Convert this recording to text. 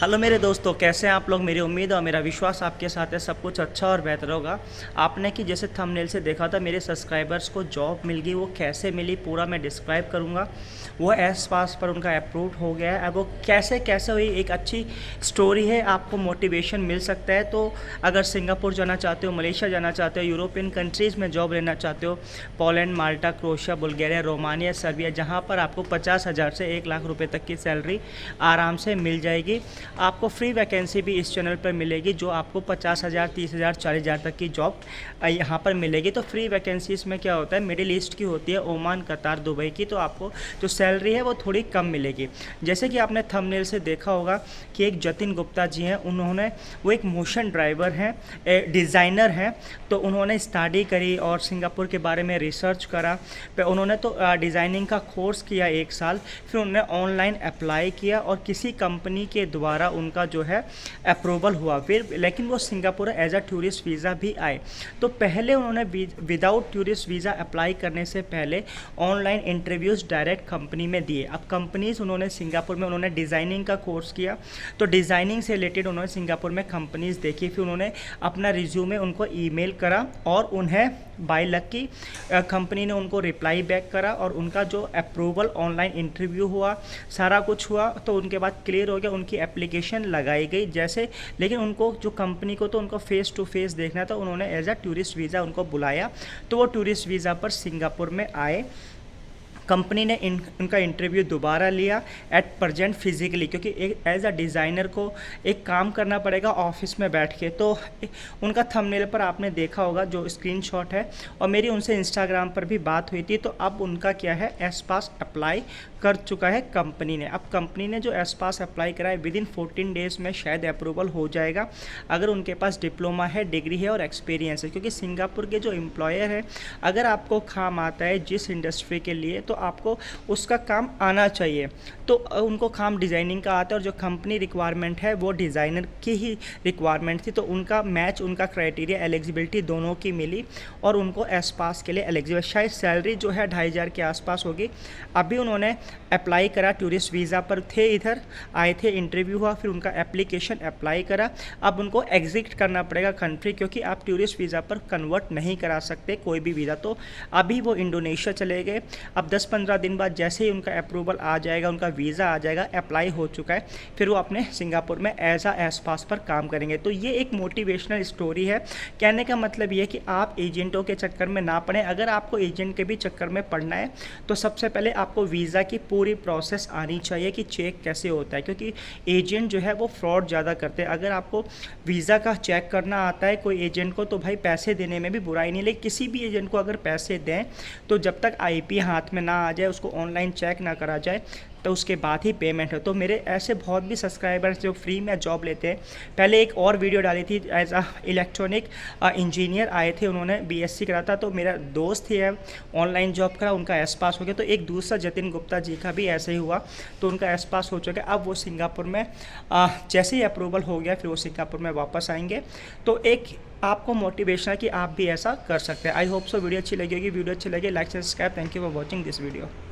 Hello मेरे दोस्तों, कैसे हैं आप लोग। मेरी उम्मीद और मेरा विश्वास आपके साथ है सब कुछ अच्छा और बेहतर होगा। आपने कि जैसे थंबनेल से देखा था मेरे सब्सक्राइबर्स को जॉब मिल गई, वो कैसे मिली पूरा मैं डिस्क्राइब करूंगा। वो एस पास पर उनका अप्रूव हो गया है। अब वो कैसे कैसे हुई, एक अच्छी स्टोरी है, आपको मोटिवेशन मिल सकता है। तो अगर सिंगापुर जाना चाहते हो, मलेशिया जाना चाहते हो, यूरोपियन कंट्रीज़ में जॉब लेना चाहते हो, पोलैंड, माल्टा, क्रोएशिया, बुल्गारिया, रोमानिया, सर्बिया, जहाँ पर आपको 50,000 से 1 लाख रुपए तक की सैलरी आराम से मिल जाएगी। आपको फ्री वैकेंसी भी इस चैनल पर मिलेगी, जो आपको 50,000, 30,000, 40,000 तक की जॉब यहाँ पर मिलेगी। तो फ्री वैकेंसीज़ में क्या होता है, मिडिल ईस्ट की होती है, ओमान, कतार, दुबई की। तो आपको जो सैलरी है वो थोड़ी कम मिलेगी। जैसे कि आपने थंबनेल से देखा होगा कि एक जतिन गुप्ता जी हैं, उन्होंने वो एक मोशन ड्राइवर हैं, डिज़ाइनर हैं। तो उन्होंने स्टडी करी और सिंगापुर के बारे में रिसर्च करा। फिर उन्होंने तो डिज़ाइनिंग का कोर्स किया 1 साल। फिर उन्होंने ऑनलाइन अप्लाई किया और किसी कंपनी के द्वारा उनका जो है अप्रूवल हुआ। फिर लेकिन वो Singapore as a tourist visa भी आए। तो पहले उन्होंने विदाउट टूरिस्ट वीज़ा अप्लाई करने से पहले ऑनलाइन इंटरव्यूज़ डायरेक्ट कंपनी में दिए। अब कंपनीज़ उन्होंने सिंगापुर में उन्होंने डिज़ाइनिंग का कोर्स किया, तो डिज़ाइनिंग से रिलेटेड उन्होंने सिंगापुर में कंपनीज़ देखी। फिर उन्होंने अपना रिज्यूमे उनको ईमेल करा और उन्हें बाय लक की कंपनी ने उनको रिप्लाई बैक करा और उनका जो अप्रूवल ऑनलाइन इंटरव्यू हुआ, सारा कुछ हुआ। तो उनके बाद क्लियर हो गया, उनकी एप्लीकेशन लगाई गई जैसे। लेकिन उनको जो कंपनी को तो उनको फेस टू फेस देखना था, उन्होंने एज अ टूरिस्ट वीज़ा उनको बुलाया। तो वो टूरिस्ट वीज़ा पर सिंगापुर में आए। कंपनी ने उनका इंटरव्यू दोबारा लिया एट प्रजेंट फिजिकली, क्योंकि एक एज अ डिज़ाइनर को एक काम करना पड़ेगा ऑफिस में बैठ के। तो उनका थंबनेल पर आपने देखा होगा जो स्क्रीनशॉट है, और मेरी उनसे इंस्टाग्राम पर भी बात हुई थी। तो अब उनका क्या है, एस पास अप्लाई कर चुका है कंपनी ने। अब कंपनी ने जो एस पास अप्लाई करा है, विदिन 14 डेज़ में शायद अप्रूवल हो जाएगा, अगर उनके पास डिप्लोमा है, डिग्री है और एक्सपीरियंस है। क्योंकि सिंगापुर के जो एम्प्लॉयर है, अगर आपको काम आता है जिस इंडस्ट्री के लिए, तो आपको उसका काम आना चाहिए। तो उनको काम डिज़ाइनिंग का आता है और जो कंपनी रिक्वायरमेंट है वो डिज़ाइनर की ही रिक्वायरमेंट थी। तो उनका मैच, उनका क्राइटेरिया, एलिजिबिलिटी दोनों की मिली और उनको एस पास के लिए एलिजिबल। शायद सैलरी जो है 2,500 के आसपास होगी। अभी उन्होंने अप्लाई करा, टूरिस्ट वीज़ा पर थे, इधर आए थे, इंटरव्यू हुआ, फिर उनका एप्लीकेशन अप्लाई करा। अब उनको एग्जिट करना पड़ेगा कंट्री, क्योंकि आप टूरिस्ट वीज़ा पर कन्वर्ट नहीं करा सकते कोई भी वीज़ा। तो अभी वो इंडोनेशिया चले गए। अब 10-15 दिन बाद जैसे ही उनका अप्रूवल आ जाएगा, उनका वीज़ा आ जाएगा, अप्लाई हो चुका है, फिर वो अपने सिंगापुर में एज अ एस पास पर काम करेंगे। तो ये एक मोटिवेशनल स्टोरी है। कहने का मतलब ये है कि आप एजेंटों के चक्कर में ना पड़ें। अगर आपको एजेंट के भी चक्कर में पड़ना है, तो सबसे पहले आपको वीज़ा की पूरी प्रोसेस आनी चाहिए कि चेक कैसे होता है, क्योंकि एजेंट जो है वो फ्रॉड ज़्यादा करते हैं। अगर आपको वीज़ा का चेक करना आता है कोई एजेंट को, तो भाई पैसे देने में भी बुराई नहीं। लेकिन किसी भी एजेंट को अगर पैसे दें, तो जब तक आईपी हाथ में ना आ जाए, उसको ऑनलाइन चेक ना करा जाए, तो उसके बाद ही पेमेंट है। तो मेरे ऐसे बहुत भी सब्सक्राइबर्स जो फ्री में जॉब लेते हैं, पहले एक और वीडियो डाली थी, एज अ इलेक्ट्रॉनिक इंजीनियर आए थे, उन्होंने बीएससी करा था। तो मेरा दोस्त ही है, ऑनलाइन जॉब करा, उनका एस पास हो गया। तो एक दूसरा जतिन गुप्ता जी का भी ऐसे ही हुआ, तो उनका एस पास हो चुका है। अब वो सिंगापुर में जैसे ही अप्रूवल हो गया, फिर वो सिंगापुर में वापस आएंगे। तो एक आपको मोटिवेशन है कि आप भी ऐसा कर सकते हैं। आई होप सो वीडियो अच्छी लगी होगी। वीडियो अच्छी लगी, like subscribe. Thank you for watching this video.